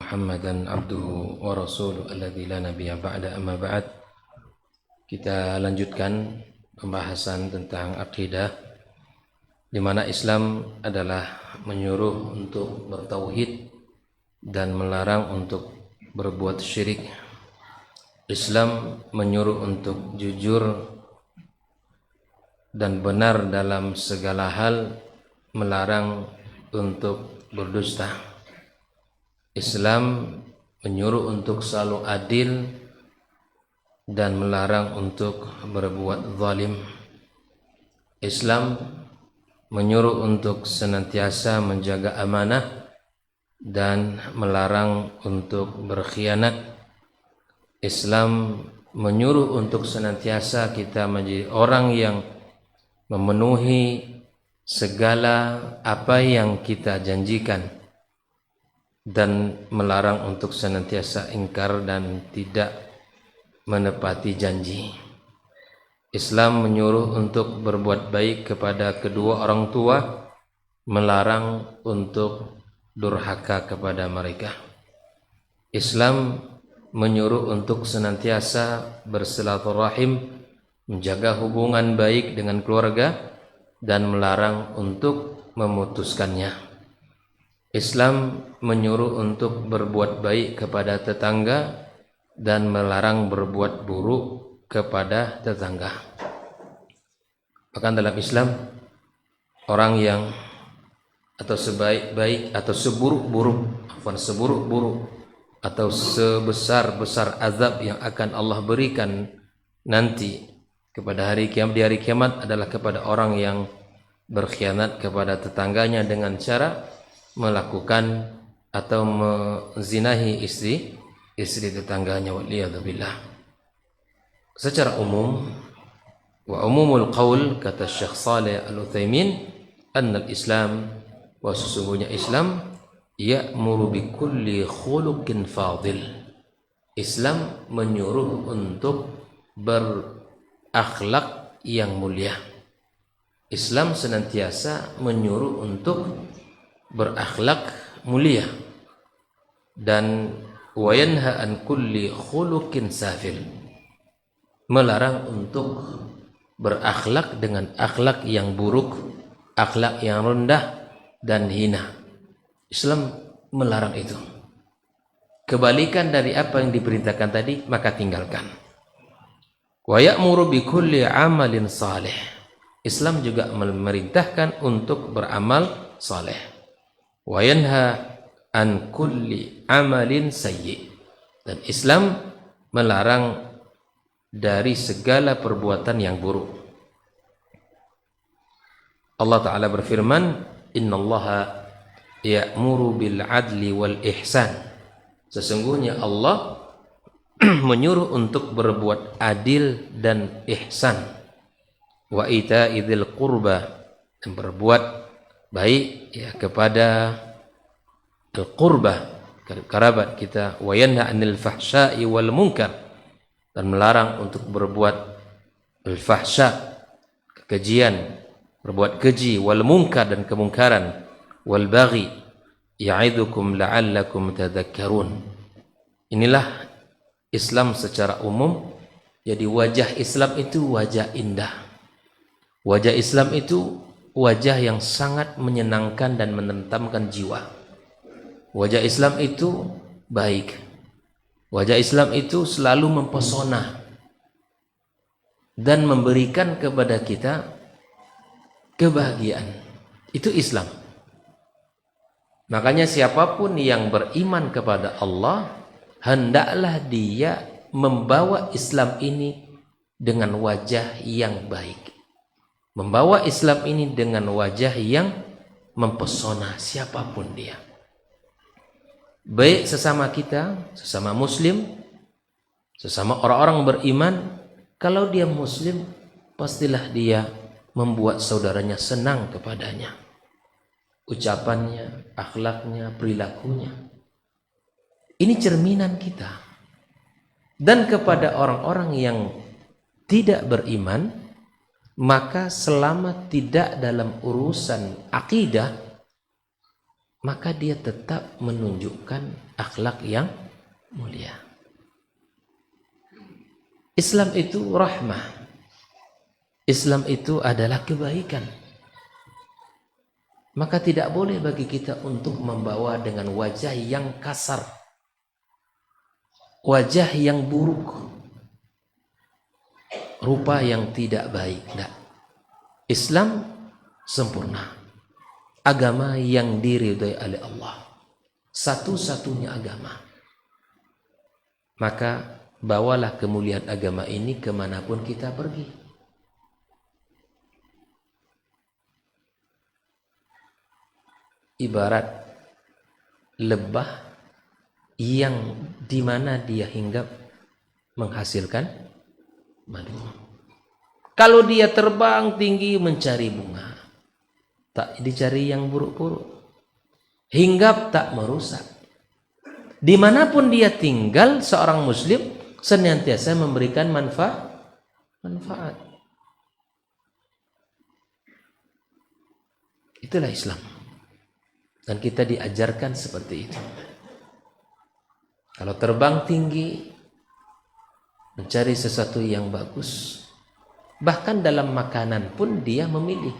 Muhammadan abduhu wa rasuluhu alladzi la nabiyya ba'da amma ba'd. Kita lanjutkan pembahasan tentang akidah, di mana Islam adalah menyuruh untuk bertauhid dan melarang untuk berbuat syirik. Islam menyuruh untuk jujur dan benar dalam segala hal, melarang untuk berdusta. Islam menyuruh untuk selalu adil dan melarang untuk berbuat zalim. Islam menyuruh untuk senantiasa menjaga amanah dan melarang untuk berkhianat. Islam menyuruh untuk senantiasa kita menjadi orang yang memenuhi segala apa yang kita janjikan, dan melarang untuk senantiasa ingkar dan tidak menepati janji. Islam menyuruh untuk berbuat baik kepada kedua orang tua, melarang untuk durhaka kepada mereka. Islam menyuruh untuk senantiasa bersilaturahim, menjaga hubungan baik dengan keluarga, dan melarang untuk memutuskannya. Islam menyuruh untuk berbuat baik kepada tetangga dan melarang berbuat buruk kepada tetangga. Bahkan dalam Islam, orang yang atau sebaik-baik atau seburuk-buruk atau sebesar-besar azab yang akan Allah berikan nanti kepada di hari kiamat adalah kepada orang yang berkhianat kepada tetangganya dengan cara melakukan atau menzinahi istri tetangganya, waliyadzubillah. Secara umum, wa umumul qaul, kata Syekh Shalih Al-Utsaimin, annal Islam, wa sesungguhnya Islam ya'muru bi kulli khuluqin fadil. Islam menyuruh untuk berakhlak yang mulia. Islam senantiasa menyuruh untuk berakhlak mulia, dan wa yanha an kulli khuluqin safil, melarang untuk berakhlak dengan akhlak yang buruk, akhlak yang rendah dan hina. Islam melarang itu. Kebalikan dari apa yang diperintahkan tadi, maka tinggalkan. Wa ya'muru bi kulli amalin salih. Islam juga memerintahkan untuk beramal saleh. Wa yanha an kulli amalin sayyi. Dan Islam melarang dari segala perbuatan yang buruk. Allah Ta'ala berfirman, innallaha ya'muru bil adli wal ihsan. Sesungguhnya Allah menyuruh untuk berbuat adil dan ihsan. Wa ita'idil qurba, dan berbuat baik ya kepada al-qurbah, kerabat kita. Wa yanha 'anil fahsya'i wal munkar, dan melarang untuk berbuat al-fahsya, kekejian, berbuat keji, wal munkar, dan kemungkaran, wal baghi ya'idukum la'allakum tadhakkarun. Inilah Islam secara umum. Jadi wajah Islam itu wajah indah. Wajah Islam itu wajah yang sangat menyenangkan dan menentamkan jiwa. Wajah Islam itu baik. Wajah Islam itu selalu mempesona dan memberikan kepada kita kebahagiaan. Itu Islam. Makanya siapapun yang beriman kepada Allah, hendaklah dia membawa Islam ini dengan wajah yang baik. Membawa Islam ini dengan wajah yang mempesona siapapun dia. Baik sesama kita, sesama muslim, sesama orang-orang beriman. Kalau dia muslim, pastilah dia membuat saudaranya senang kepadanya. Ucapannya, akhlaknya, perilakunya. Ini cerminan kita. Dan kepada orang-orang yang tidak beriman, maka selama tidak dalam urusan akidah, maka dia tetap menunjukkan akhlak yang mulia. Islam itu rahmah. Islam itu adalah kebaikan. Maka tidak boleh bagi kita untuk membawa dengan wajah yang kasar, wajah yang buruk, rupa yang tidak baik. Tidak. Islam sempurna, agama yang diridhai oleh Allah, satu-satunya agama. Maka bawalah kemuliaan agama ini kemanapun kita pergi. Ibarat lebah yang dimana dia hinggap menghasilkan madu. Kalau dia terbang tinggi mencari bunga, tak dicari yang buruk-buruk. Hinggap tak merusak. Dimanapun dia tinggal, seorang muslim senantiasa memberikan manfaat. Itulah Islam. Dan kita diajarkan seperti itu. Kalau terbang tinggi, mencari sesuatu yang bagus. Bahkan dalam makanan pun dia memilih.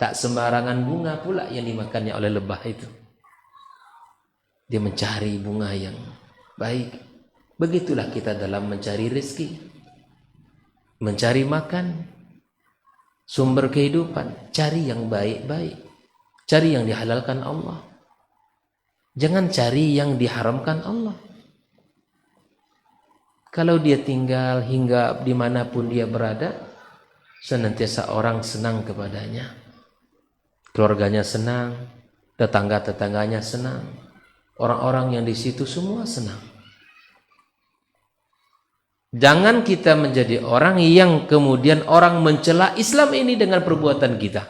Tak sembarangan bunga pula yang dimakannya oleh lebah itu. Dia mencari bunga yang baik. Begitulah kita dalam mencari rezeki, mencari makan, sumber kehidupan. Cari yang baik-baik, cari yang dihalalkan Allah, jangan cari yang diharamkan Allah. Kalau dia tinggal hingga dimanapun dia berada, senantiasa orang senang kepadanya, keluarganya senang, tetangga-tetangganya senang, orang-orang yang di situ semua senang. Jangan kita menjadi orang yang kemudian orang mencela Islam ini dengan perbuatan kita,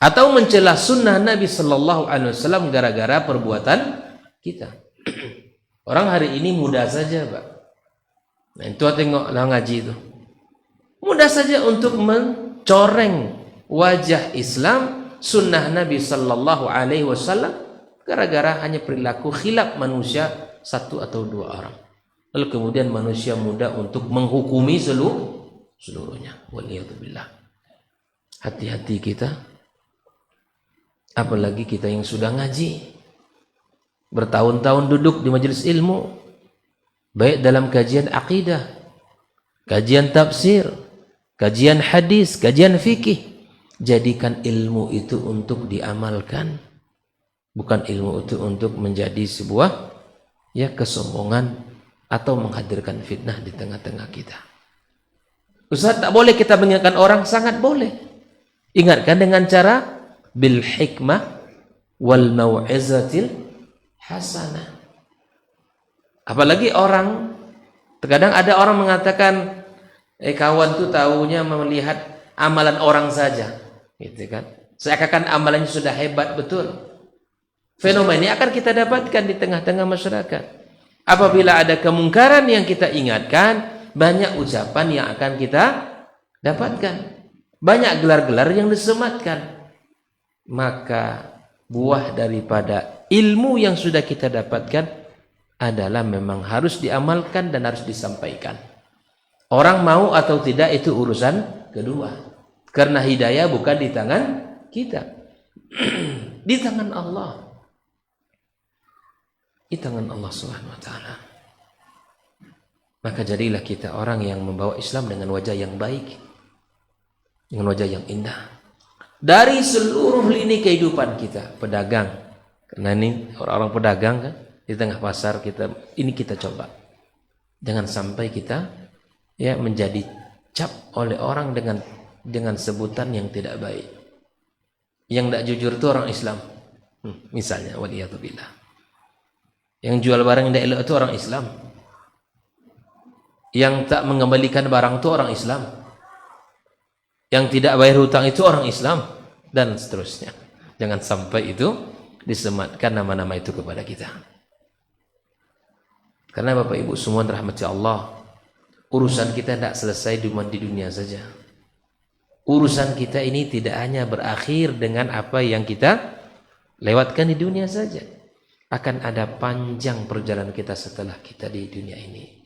atau mencela sunnah Nabi Sallallahu Alaihi Wasallam gara-gara perbuatan kita. Orang hari ini mudah saja, Pak. Nah, itu tengoklah ngaji itu. Mudah saja untuk mencoreng wajah Islam, sunnah Nabi Sallallahu Alaihi Wasallam, gara-gara hanya perilaku khilaf manusia satu atau dua orang. Lalu kemudian manusia mudah untuk menghukumi seluruhnya. Waliyadzubillah. Hati-hati kita. Apalagi kita yang sudah ngaji, bertahun-tahun duduk di majelis ilmu, baik dalam kajian akidah, kajian tafsir, kajian hadis, kajian fikih. Jadikan ilmu itu untuk diamalkan, bukan ilmu itu untuk menjadi sebuah kesombongan atau menghadirkan fitnah di tengah-tengah kita. Ustaz, tak boleh kita mengingatkan orang? Sangat boleh. Ingatkan dengan cara bil hikmah wal mau'izatil hasanah. Apalagi orang, terkadang ada orang mengatakan, kawan tuh taunya melihat amalan orang saja, gitu kan? Seakan-akan amalannya sudah hebat betul. Fenomena ini akan kita dapatkan di tengah-tengah masyarakat. Apabila ada kemungkaran yang kita ingatkan, banyak ucapan yang akan kita dapatkan, banyak gelar-gelar yang disematkan. Maka buah daripada ilmu yang sudah kita dapatkan adalah memang harus diamalkan dan harus disampaikan. Orang mau atau tidak itu urusan kedua. Karena hidayah bukan di tangan kita, di tangan Allah. Di tangan Allah Subhanahu wa taala. Maka jadilah kita orang yang membawa Islam dengan wajah yang baik, dengan wajah yang indah. Dari seluruh lini kehidupan kita, pedagang. Karena ini orang-orang pedagang kan, di tengah pasar kita coba. Jangan sampai kita menjadi cap oleh orang dengan sebutan yang tidak baik. Yang tidak jujur itu orang Islam. Misalnya waliyadzubillah. Yang jual barang yang tidak elok itu orang Islam. Yang tak mengembalikan barang itu orang Islam. Yang tidak bayar hutang itu orang Islam, dan seterusnya. Jangan sampai itu disematkan nama-nama itu kepada kita. Karena Bapak Ibu semua dirahmati Allah, urusan kita tidak selesai cuma di dunia saja. Urusan kita ini tidak hanya berakhir dengan apa yang kita Lewatkan di dunia saja. Akan ada panjang perjalanan kita setelah kita di dunia ini.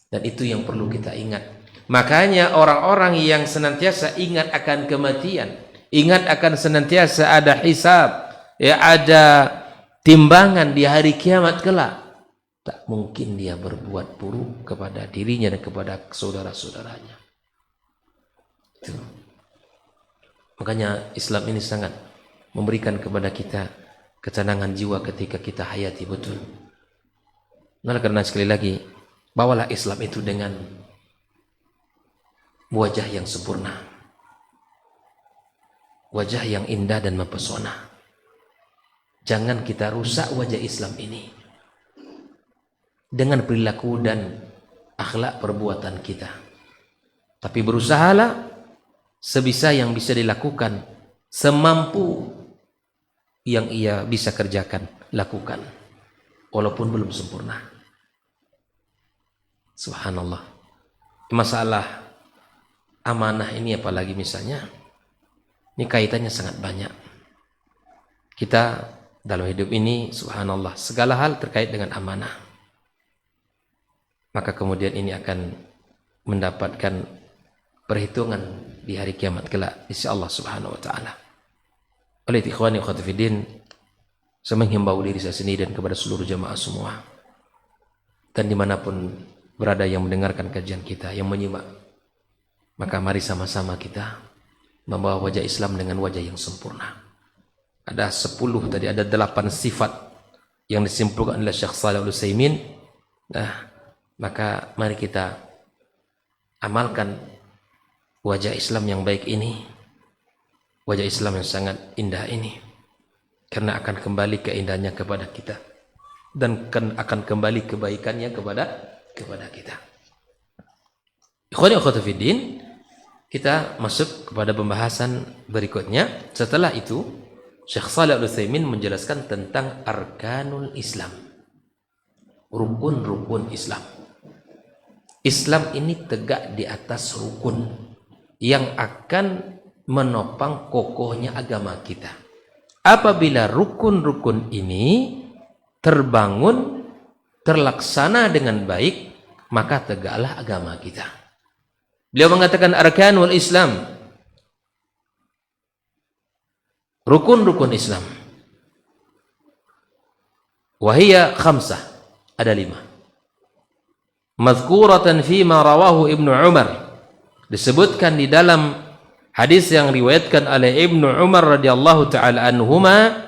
Dan itu yang perlu kita ingat. Makanya orang-orang yang senantiasa ingat akan kematian, ingat akan senantiasa ada hisab, ya, ada timbangan di hari kiamat kelak, tak mungkin dia berbuat buruk kepada dirinya dan kepada saudara-saudaranya. Itu. Makanya Islam ini sangat memberikan kepada kita ketenangan jiwa ketika kita hayati betul. Nah, karena sekali lagi, bawalah Islam itu dengan wajah yang sempurna, wajah yang indah dan mempesona. Jangan kita rusak wajah Islam ini dengan perilaku dan akhlak perbuatan kita. Tapi berusahalah sebisa yang bisa dilakukan, semampu yang ia bisa kerjakan, lakukan, walaupun belum sempurna. Subhanallah. Masalah amanah ini apalagi misalnya, ini kaitannya sangat banyak. Kita dalam hidup ini, subhanallah, segala hal terkait dengan amanah. Maka kemudian ini akan mendapatkan perhitungan di hari kiamat kelak, insyaallah subhanahu wa ta'ala. Oleh ikhwani wa akhwati fiddin, saya menghimbau diri saya sendiri dan kepada seluruh jamaah semua, dan dimanapun berada yang mendengarkan kajian kita, yang menyimak, maka mari sama-sama kita membawa wajah Islam dengan wajah yang sempurna. Ada 10 tadi, ada 8 sifat yang disimpulkan oleh Syekh Shalih Al-Utsaimin. Nah, maka mari kita amalkan wajah Islam yang baik ini, wajah Islam yang sangat indah ini, karena akan kembali keindahannya kepada kita dan akan kembali kebaikannya kepada kita. Ikhwani akhwati fiddin, kita masuk kepada pembahasan berikutnya. Setelah itu Syekh Shalih Al-Utsaimin menjelaskan tentang arkanul Islam, rukun-rukun Islam. Islam ini tegak di atas rukun yang akan menopang kokohnya agama kita. Apabila rukun-rukun ini terbangun, terlaksana dengan baik, maka tegaklah agama kita. Beliau mengatakan arkanul Islam, rukun-rukun Islam, wahiyya khamsah, ada 5. Mazkuratan fima rawahu Ibnu Umar, disebutkan di dalam hadis yang riwayatkan oleh Ibnu Umar radhiyallahu taala anhuma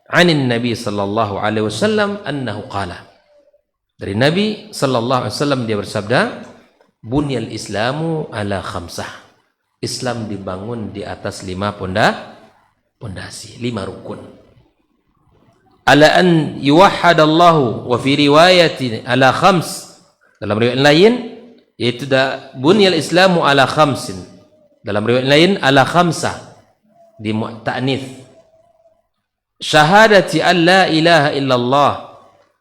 anin Nabi sallallahu alaihi wasallam annahu qala, dari Nabi sallallahu alaihi wasallam dia bersabda, bunyal Islamu ala khamsah, Islam dibangun di atas 5 pondasi, 5 rukun. Ala an yuwahhadallahu, wa fi riwayatin ala khams, dalam riwayat lain yaitu bunyal Islamu ala khamsin, dalam riwayat lain ala khamsah di ta'nits. Syahadati an la ilaha illallah,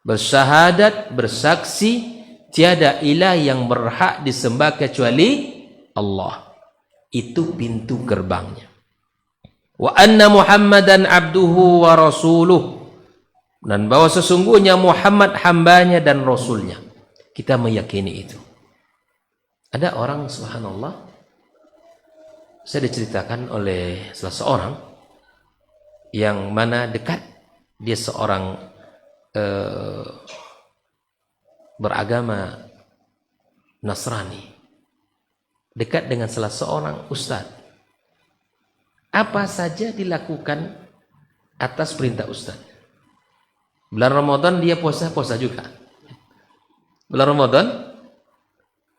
bersyahadat, bersaksi tiada ilah yang berhak disembah kecuali Allah. Itu pintu gerbangnya. Wa anna Muhammadan abduhu wa rasuluh, dan bahwa sesungguhnya Muhammad hambanya dan rasulnya. Kita meyakini itu. Ada orang, subhanallah, saya diceritakan oleh salah seorang yang mana dekat, dia seorang beragama Nasrani, dekat dengan salah seorang ustadz. Apa saja dilakukan atas perintah ustadz. Bulan Ramadan dia puasa juga. Bulan Ramadan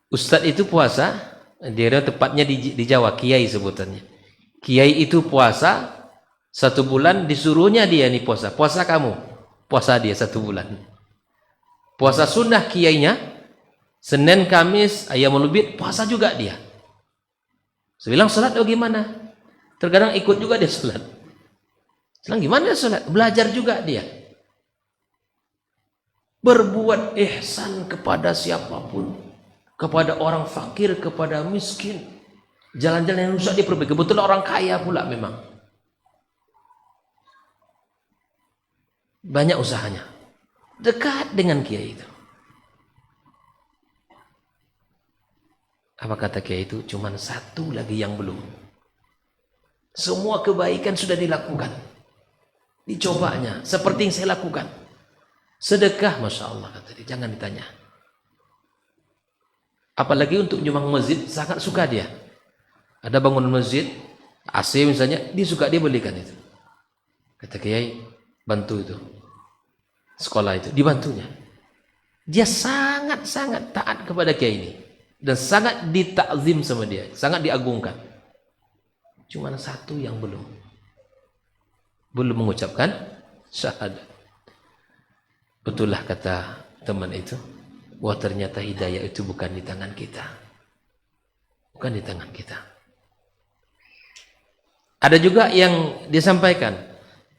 ustadz itu puasa, dia tepatnya di Jawa, kiai sebutannya. Kiai itu puasa 1 bulan, disuruhnya dia nih puasa kamu, puasa dia 1 bulan. Puasa sunnah kiainya Senin, Kamis, Ayyamul Bid, puasa juga dia. Saya bilang, salat gimana? Terkadang ikut juga dia salat. Selang gimana salat? Belajar juga dia. Berbuat ihsan kepada siapapun, kepada orang fakir, kepada miskin. Jalan-jalan yang rusak dia perbaiki. Kebetulan orang kaya pula memang. banyak usahanya, dekat dengan kiai itu. Apa kata kiai itu? Cuman satu lagi yang belum. Semua kebaikan sudah dilakukan, dicobanya seperti yang saya lakukan. Sedekah, masya Allah, kata dia, jangan ditanya. Apalagi untuk nyumbang masjid, sangat suka dia. Ada bangunan masjid AC misalnya, dia belikan itu. Kata kiai, bantu itu sekolah itu, dibantunya. Dia sangat-sangat taat kepada kiai ini dan sangat ditakzim sama dia, sangat diagungkan. Cuman satu yang belum mengucapkan syahadat. Betullah kata teman itu, wah ternyata hidayah itu bukan di tangan kita, bukan di tangan kita. Ada juga yang disampaikan,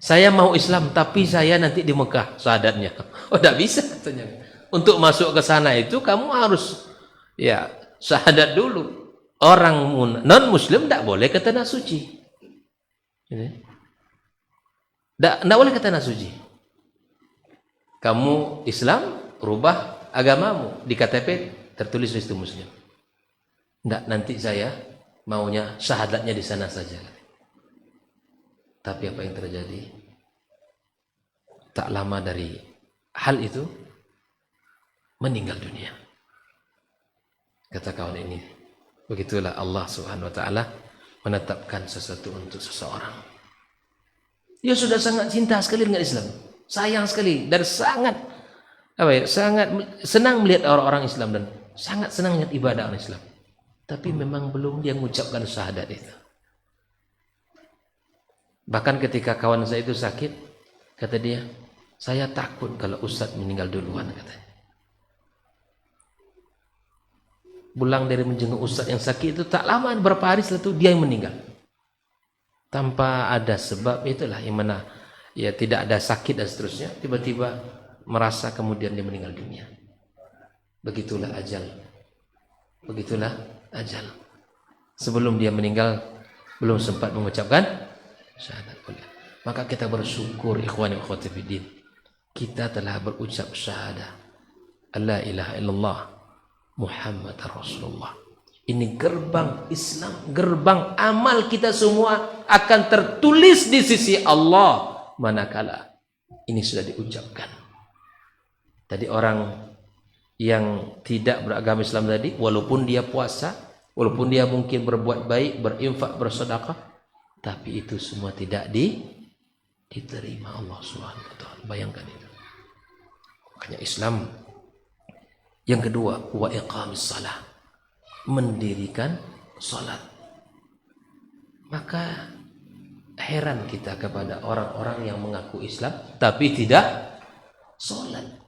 saya mau Islam tapi saya nanti di Mekah syahadatnya. Oh, tidak bisa katanya. Untuk masuk ke sana itu kamu harus ya syahadat dulu. Orang non Muslim tidak boleh ke tanah suci. Tidak boleh ke tanah suci. Kamu Islam, rubah agamamu, di KTP tertulis itu Muslim. Tidak, nanti saya maunya syahadatnya di sana saja. Tapi apa yang terjadi? Tak lama dari hal itu meninggal dunia. Kata kawan ini, begitulah Allah Subhanahu wa taala menetapkan sesuatu untuk seseorang. Dia sudah sangat cinta sekali dengan Islam, sayang sekali dan sangat sangat senang melihat orang-orang Islam dan sangat senang melihat ibadah orang Islam. Tapi memang belum dia mengucapkan syahadat itu. Bahkan ketika kawan saya itu sakit, kata dia, saya takut kalau Ustadz meninggal duluan, katanya. Pulang dari menjenguk Ustadz yang sakit itu tak lama, berapa hari setelah itu dia yang meninggal. Tanpa ada sebab, itulah yang mana ya tidak ada sakit dan seterusnya, tiba-tiba merasa kemudian dia meninggal dunia. Begitulah ajal. Begitulah ajal. Sebelum dia meninggal belum sempat mengucapkan syahadat. Maka kita bersyukur ikhwani wa akhwati fiddin, kita telah berucap syahadah la ilaha illallah Muhammad Rasulullah. Ini gerbang Islam, gerbang amal kita semua akan tertulis di sisi Allah manakala ini sudah diucapkan. Tadi orang yang tidak beragama Islam tadi, walaupun dia puasa, walaupun dia mungkin berbuat baik, berinfak, bersedekah, tapi itu semua tidak diterima Allah Subhanahu wa taala. Bayangkan itu. Makanya Islam yang kedua, wa iqamis shalah, mendirikan salat. Maka heran kita kepada orang-orang yang mengaku Islam tapi tidak salat.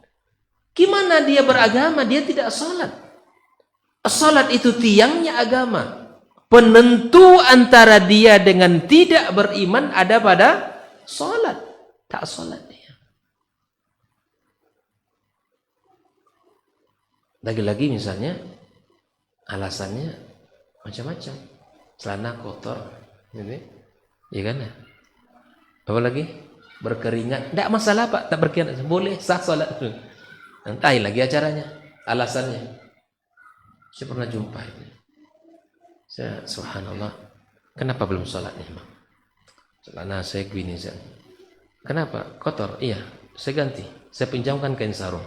Gimana dia beragama dia tidak salat? Salat itu tiangnya agama. Penentu antara dia dengan tidak beriman ada pada salat. Tak salat dia. Lagi-lagi misalnya alasannya macam-macam. Celana kotor, gitu. Iya kan? Apa lagi? Berkeringat. Tidak masalah Pak, tak berkeringat. Boleh, sah salat. Nanti lagi acaranya, alasannya. Saya pernah jumpa ini. Saya, subhanallah, kenapa belum salat nih, Bang? Celana saya gini, saya. Kenapa? Kotor? Iya, saya ganti. Saya pinjamkan kain sarung.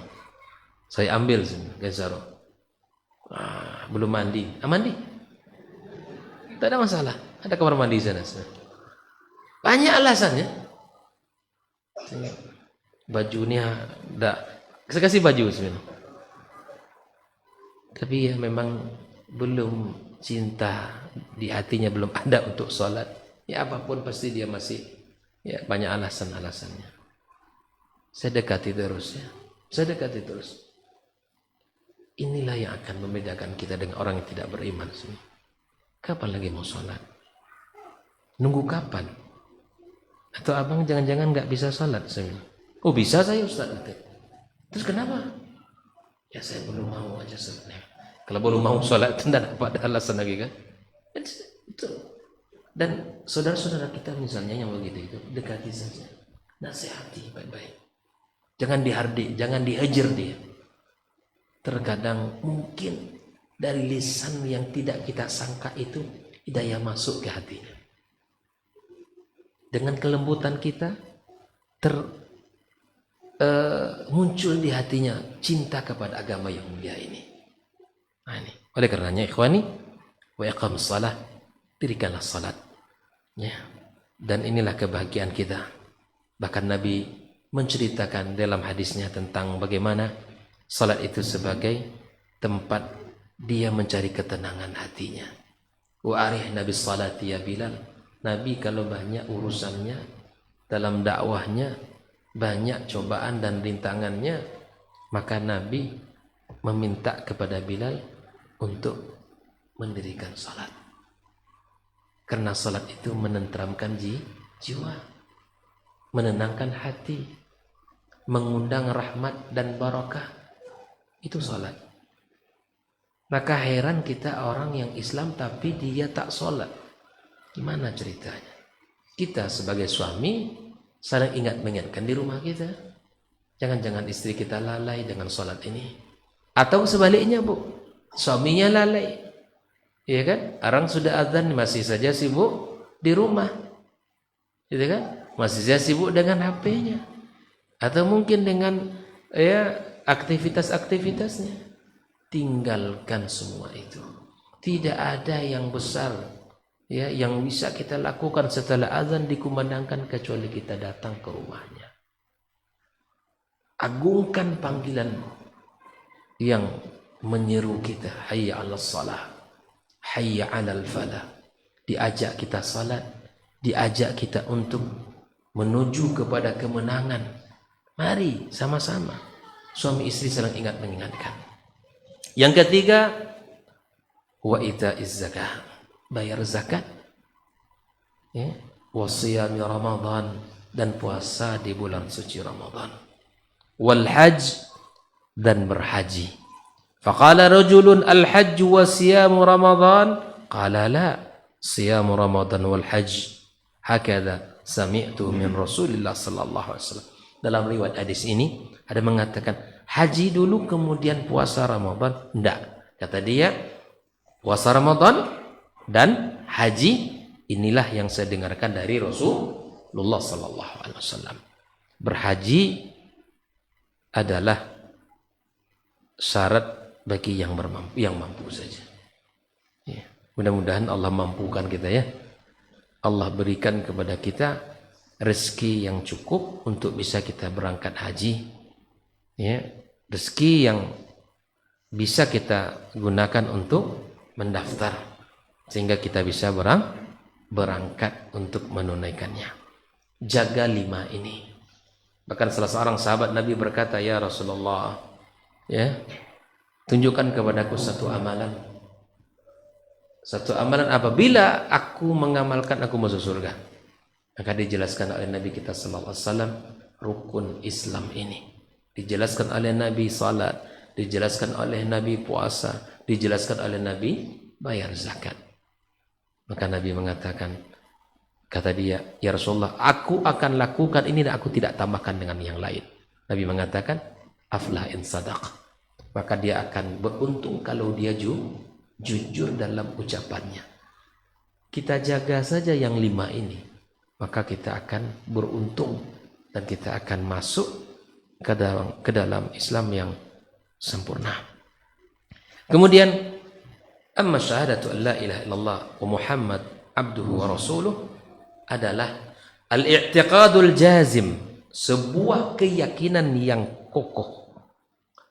Saya ambil kain sarung. Belum mandi. Mandi? Tak ada masalah. Ada kamar mandi di sana. Banyak alasannya. Bajunya enggak. Saya kasih baju sebenarnya. Tapi ya memang belum cinta di hatinya, belum ada untuk sholat. Ya apapun pasti dia masih ya banyak alasan-alasannya. Saya dekati terus ya. Saya dekati terus. Inilah yang akan membedakan kita dengan orang yang tidak beriman. Kapan lagi mau sholat? Nunggu kapan? Atau abang jangan-jangan nggak bisa sholat? Oh bisa saya Ustaz. Terus kenapa? Ya saya belum mau aja sebenarnya. Kalau belum mau sholat tidak dapat alasan lagi kan? Itu. Dan saudara-saudara kita misalnya yang begitu itu dekati saja, nasihati baik-baik. Jangan dihardik, jangan dihajar dia. Terkadang mungkin dari lisan yang tidak kita sangka itu hidayah masuk ke hatinya. Dengan kelembutan kita muncul di hatinya cinta kepada agama yang mulia ini. Nah, ini. Oleh karenanya ikhwani, wa iqamus shalah, dirikanlah salat. Ya. Dan inilah kebahagiaan kita. Bahkan Nabi menceritakan dalam hadisnya tentang bagaimana salat itu sebagai tempat dia mencari ketenangan hatinya. Wa arih Nabi salati ya Bilal. Nabi kalau banyak urusannya dalam dakwahnya, banyak cobaan dan rintangannya, maka Nabi meminta kepada Bilal untuk mendirikan salat. Karena salat itu menenteramkan jiwa, menenangkan hati, mengundang rahmat dan barakah. Itu salat. Maka heran kita orang yang Islam tapi dia tak salat. Gimana ceritanya? Kita sebagai suami saling ingat-mengingatkan di rumah kita. Jangan-jangan istri kita lalai dengan salat ini. Atau sebaliknya, Bu, suaminya lalai. Iya kan? Orang sudah azan masih saja sibuk di rumah. Gitu kan? Masih saja sibuk dengan HP-nya. Atau mungkin dengan aktivitas-aktivitasnya. Tinggalkan semua itu. Tidak ada yang besar yang bisa kita lakukan setelah azan dikumandangkan kecuali kita datang ke rumahnya. Agungkan panggilan yang menyeru kita, hayya 'alas shalah, hayya 'alal falah. Diajak kita salat, diajak kita untuk menuju kepada kemenangan. Mari sama-sama suami istri saling ingat mengingatkan. Yang ketiga, wa ita'iz zakah, bayar zakat, ya, wa siyami Ramadan, dan puasa di bulan suci Ramadan, wal hajj, dan berhaji. Faqala rajulun al hajj wa siyamu Ramadan, qala la, siyamu Ramadan wal hajj hakadha sami'tu min Rasulillah sallallahu alaihi wasallam. Dalam riwayat hadis ini ada mengatakan haji dulu kemudian puasa Ramadan. Tidak, kata dia, puasa Ramadan dan haji inilah yang saya dengarkan dari Rasulullah sallallahu alaihi wasallam. Berhaji adalah syarat bagi yang mampu saja. Ya. Mudah-mudahan Allah mampukan kita ya. Allah berikan kepada kita rezeki yang cukup untuk bisa kita berangkat haji. Ya, rezeki yang bisa kita gunakan untuk mendaftar sehingga kita bisa berangkat untuk menunaikannya. Jaga 5 ini. Bahkan salah seorang sahabat Nabi berkata, ya Rasulullah, ya, tunjukkan kepadaku satu amalan. Satu amalan apabila aku mengamalkan aku masuk surga. Maka dijelaskan oleh Nabi kita sallallahu alaihi wasallam rukun Islam ini. Dijelaskan oleh Nabi salat, dijelaskan oleh Nabi puasa, dijelaskan oleh Nabi bayar zakat. Maka Nabi mengatakan, kata dia, ya Rasulullah, aku akan lakukan ini dan aku tidak tambahkan dengan yang lain. Nabi mengatakan, aflah in sadaq. Maka dia akan beruntung kalau dia jujur dalam ucapannya. Kita jaga saja yang 5 ini, maka kita akan beruntung dan kita akan masuk ke dalam Islam yang sempurna. Kemudian, amma syahadatu an la ilaha illallah wa Muhammad abduhu wa rasuluh adalah al-i'tiqadul jazim, sebuah keyakinan yang kokoh,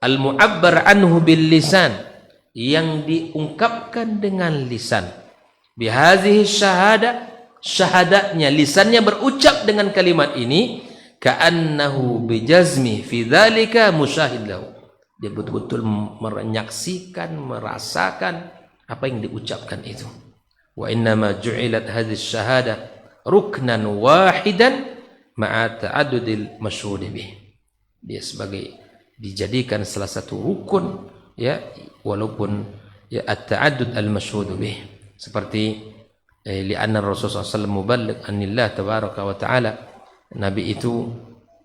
al-mu'abbar anhu bil lisan, yang diungkapkan dengan lisan, bihazihi syahadatnya, lisannya berucap dengan kalimat ini, ka'annahu bijazmi fi dzalika musyahid lahu, dia betul-betul menyaksikan, merasakan apa yang diucapkan itu. Wa innama ju'ilat hadhihi syahadah ruknan wahidan ma'a ta'addudil masyhud bih. Dia dijadikan salah satu rukun, ya, walaupun ya at-ta'addud al-masyhud bih, seperti li'anna Rasulullah sallallahu alaihi wasallam muballigh anillah tabaraka wa ta'ala. Nabi itu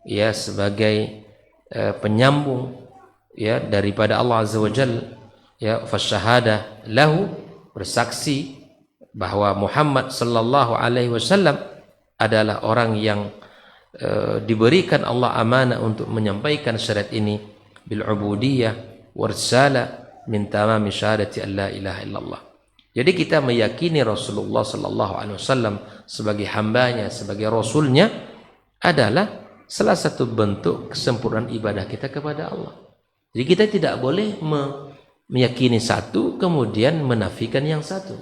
ya sebagai penyambung ya daripada Allah Azza wa Jalla, ya fasyahadah lahu, bersaksi bahwa Muhammad sallallahu alaihi wasallam adalah orang yang diberikan Allah amanah untuk menyampaikan syariat ini bil ubudiyah wa risalah min tamami syahadati an la ilaha illallah. Jadi kita meyakini Rasulullah sallallahu alaihi wasallam sebagai hambanya, sebagai rasulnya adalah salah satu bentuk kesempurnaan ibadah kita kepada Allah. Jadi kita tidak boleh meyakini satu kemudian menafikan yang satu.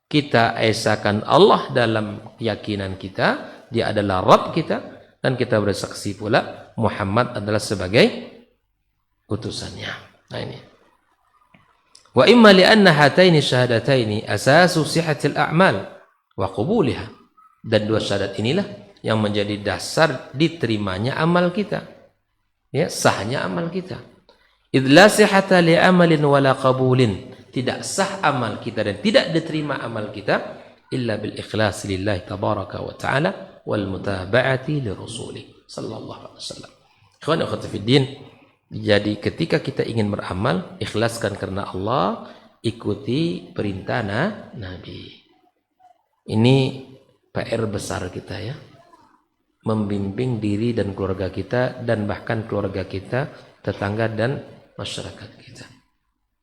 Kita esakan Allah dalam keyakinan kita, dia adalah Rabb kita, dan kita bersaksi pula Muhammad adalah sebagai utusannya. Nah ini. Wa imma li'anna hataini syahadataini asasu sihhatil a'mal wa qubuliha. Dan dua syahadat inilah yang menjadi dasar diterimanya amal kita. Ya, sahnya amal kita. Idz la sihhata li amalin wala qabulin. Tidak sah amal kita dan tidak diterima amal kita illa bil ikhlas lillahi tabaraka wa ta'ala wal mutaba'ati li rasulih sallallahu alaihi wasallam. Ikhwan akhwati fid din, jadi ketika kita ingin beramal, ikhlaskan karena Allah, ikuti perintah Nabi. Ini PR besar kita ya. Membimbing diri dan keluarga kita, dan bahkan keluarga kita, tetangga dan masyarakat kita.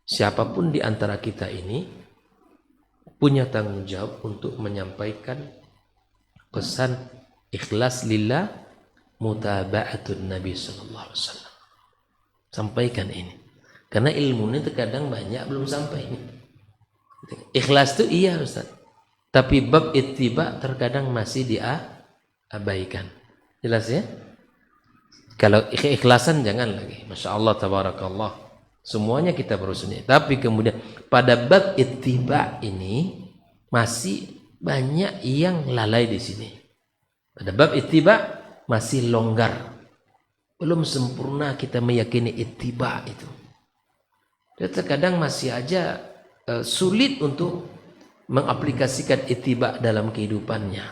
Siapapun di antara kita ini punya tanggung jawab untuk menyampaikan pesan ikhlas lillah, mutaba'atun Nabi sallallahu alaihi wasallam. Sampaikan ini. Karena ilmu ini terkadang banyak belum sampai. Ikhlas itu iya Ustaz. Tapi bab ittiba terkadang masih diabaikan. Jelas ya? Kalau ikhlasan jangan lagi. Masya Allah, tabarakallah. Semuanya kita berusaha. Tapi kemudian pada bab ittiba ini masih banyak yang lalai di sini. Pada bab ittiba masih longgar. Belum sempurna kita meyakini ittiba itu. Dan terkadang masih aja sulit untuk mengaplikasikan ittiba dalam kehidupannya.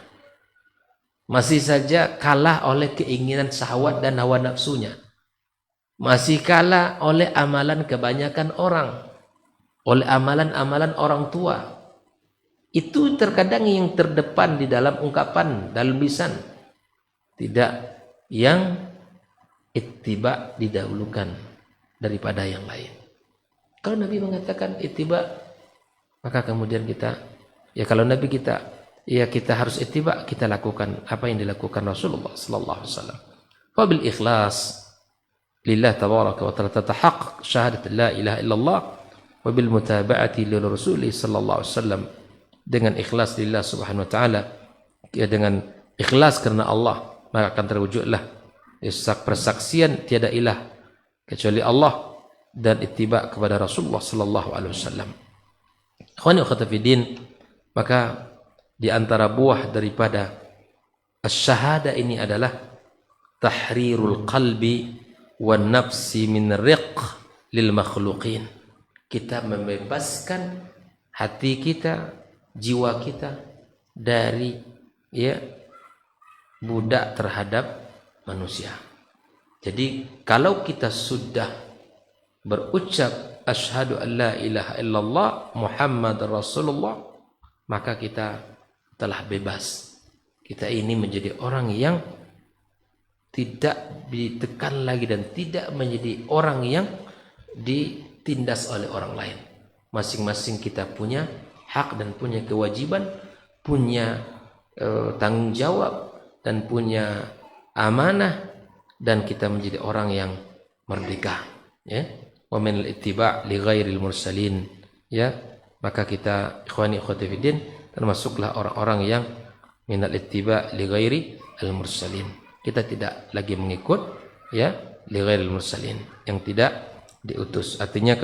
Masih saja kalah oleh keinginan syahwat dan hawa nafsunya. Masih kalah oleh amalan kebanyakan orang. Oleh amalan-amalan orang tua. Itu terkadang yang terdepan di dalam ungkapan, dalam lisan. Tidak yang ittiba didahulukan daripada yang lain. Kalau Nabi mengatakan ittiba, maka kemudian kita, ya kalau Nabi kita, ya kita harus ittiba, kita lakukan apa yang dilakukan Rasulullah sallallahu alaihi wasallam. Wa bil ikhlas lillah tabaraka wa ta'ala tatahaqqaq syahadat la ilaha illallah wa bil mutaba'ati li rasulih sallallahu alaihi wasallam. Dengan ikhlas lillah subhanahu wa ta'ala, ya dengan ikhlas karena Allah, maka akan terwujudlah persaksian tiada ilah kecuali Allah dan ittiba kepada Rasulullah sallallahu alaihi wasallam. Ikhwani wa akhwati fiddin, maka di antara buah daripada asyhada ini adalah tahrirul qalbi wan nafsi min riq lil makhluqin. Kita membebaskan hati kita, jiwa kita dari ya budak terhadap manusia. Jadi kalau kita sudah berucap asyhadu an la ilaha illallah Muhammad Rasulullah, maka kita telah bebas. Kita ini menjadi orang yang tidak ditekan lagi dan tidak menjadi orang yang ditindas oleh orang lain. Masing-masing kita punya hak dan punya kewajiban, punya tanggung jawab dan punya amanah, dan kita menjadi orang yang merdeka, ya. Wa min al-ittiba' li ghairil mursalin, ya. Maka kita ikhwani akhwati fiddin termasuklah orang-orang yang min al-ittiba' li ghairi al-mursalin. Kita tidak lagi mengikut ya li ghairil mursalin, yang tidak diutus. Artinya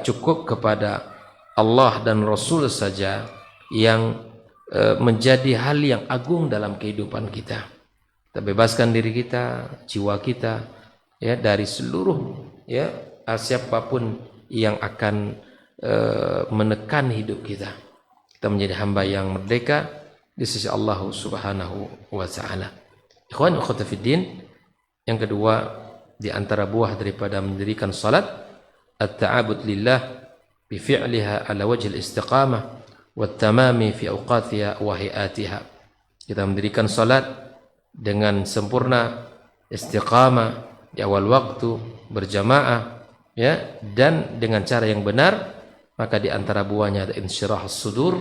cukup kepada Allah dan Rasul saja yang menjadi hal yang agung dalam kehidupan kita. Kita bebaskan diri kita, jiwa kita ya dari seluruh ya siapapun yang akan menekan hidup kita. Kita menjadi hamba yang merdeka di sisi Allah Subhanahu wa taala. Ikhwan akhwat fiddin, yang kedua Di antara buah daripada mendirikan salat at-ta'abud lillah bi fi'liha ala wajhil istiqamah wat tamami fi awqatiha wa hayatiha. Kita mendirikan salat dengan sempurna, istiqamah di awal waktu, berjamaah, ya, dan dengan cara yang benar. Maka di antara buahnya ada insyirah sudur,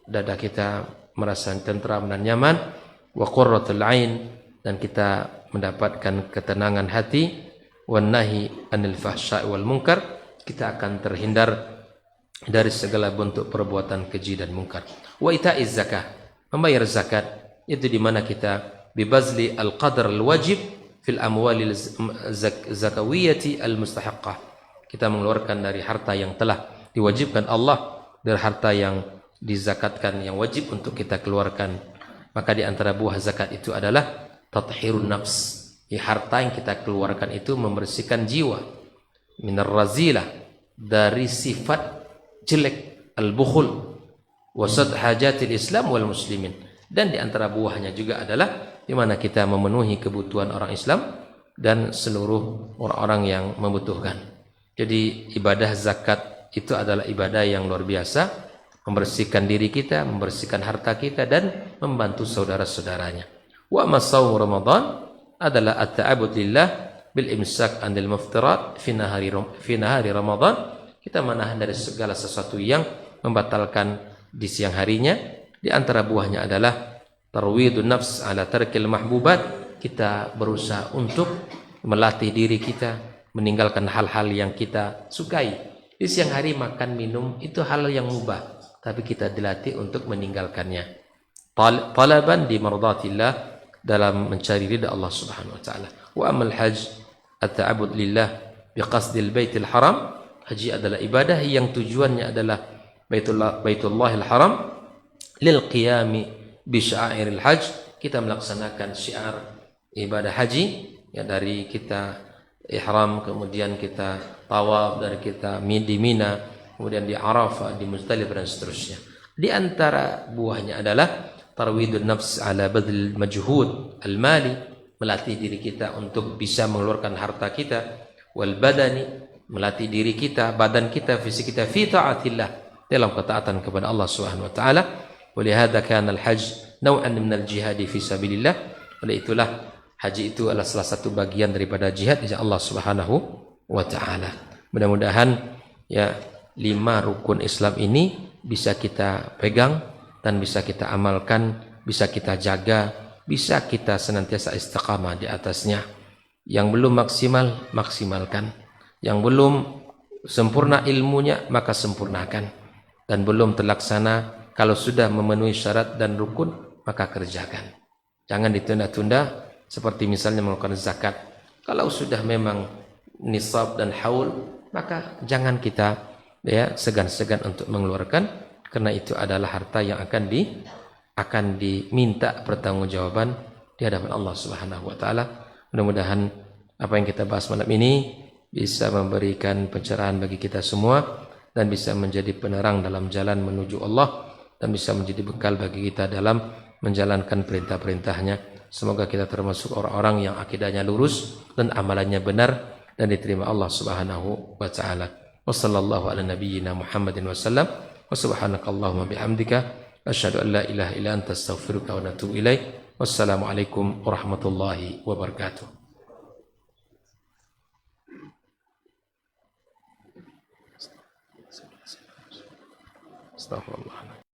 dada kita merasa tentram dan nyaman, wa qurratul ain, dan kita mendapatkan ketenangan hati, wan nahi anil fahsya'i wal munkar, kita akan terhindar dari segala bentuk perbuatan keji dan mungkar. Wa ita'iz zakah, membayar zakat, itu di mana kita bibazli al-qadar al-wajib fil amwalil zakawiyati al-mustahiqqah. Kita mengeluarkan dari harta yang telah diwajibkan Allah, dari harta yang dizakatkan yang wajib untuk kita keluarkan. Maka di antara buah zakat itu adalah tathhirun nafs. Harta yang kita keluarkan itu membersihkan jiwa minar razilah, dari sifat jelek al-bukhul wasad hajatil Islam wal muslimin. Dan di antara buahnya juga adalah di mana kita memenuhi kebutuhan orang Islam dan seluruh orang-orang yang membutuhkan. Jadi ibadah zakat itu adalah ibadah yang luar biasa, membersihkan diri kita, membersihkan harta kita, dan membantu saudara-saudaranya. Wa amma shaum Ramadan adalah at-ta'abbud lillah bil imsak anil muftirat fi nahari Ramadan. Kita menahan dari segala sesuatu yang membatalkan di siang harinya. Di antara buahnya adalah tarwidun nafs ala tarkil mahbubat. Kita berusaha untuk melatih diri kita meninggalkan hal-hal yang kita sukai. Di siang hari makan minum itu hal yang mubah, tapi kita dilatih untuk meninggalkannya. Talaban di mardatillah, dalam mencari ridha Allah Subhanahu wa taala. Wa amal hajj at-ta'abbud lillah biqasdil baitil haram. Haji adalah ibadah yang tujuannya adalah Baitullahil Haram lil qiyami bi sya'airil hajj. Kita melaksanakan syiar ibadah haji, ya, dari kita ihram, kemudian kita tawaf, dari kita di Mina, kemudian di Arafah, di Muzdalifah, dan seterusnya. Di antara buahnya adalah tarwidun nafs ala badl majhud al-mali, melatih diri kita untuk bisa mengeluarkan harta kita, wal badani, melatih diri kita, badan kita, fisik kita, fi ta'atillah, dalam ketaatan kepada Allah Subhanahu wa taala. Walihada kana al-hajj naw'an min al-jihad fi sabilillah. Oleh itulah haji itu adalah salah satu bagian daripada jihad di Allah Subhanahu wa taala. Mudah-mudahan ya 5 rukun Islam ini bisa kita pegang dan bisa kita amalkan, bisa kita jaga, bisa kita senantiasa istiqamah di atasnya. Yang belum maksimal, maksimalkan. Yang belum sempurna ilmunya, maka sempurnakan. Dan belum terlaksana, kalau sudah memenuhi syarat dan rukun, maka kerjakan. Jangan ditunda-tunda. Seperti misalnya melakukan zakat, kalau sudah memang nisab dan haul, maka jangan kita segan-segan untuk mengeluarkan, karena itu adalah harta yang akan diminta pertanggungjawaban di hadapan Allah Subhanahu wa taala. Mudah-mudahan apa yang kita bahas malam ini bisa memberikan pencerahan bagi kita semua dan bisa menjadi penerang dalam jalan menuju Allah, dan bisa menjadi bekal bagi kita dalam menjalankan perintah-perintahnya. Semoga kita termasuk orang-orang yang akidahnya lurus dan amalannya benar dan diterima Allah Subhanahu wa taala. Wassallallahu ala nabiyyina Muhammadin wasallam. Wa subhanakallahumma bihamdika asyhadu an la ilaha illa anta astaghfiruka wa atubu ilaik. Wassalamu alaikum warahmatullahi wabarakatuh. Astaghfirullah.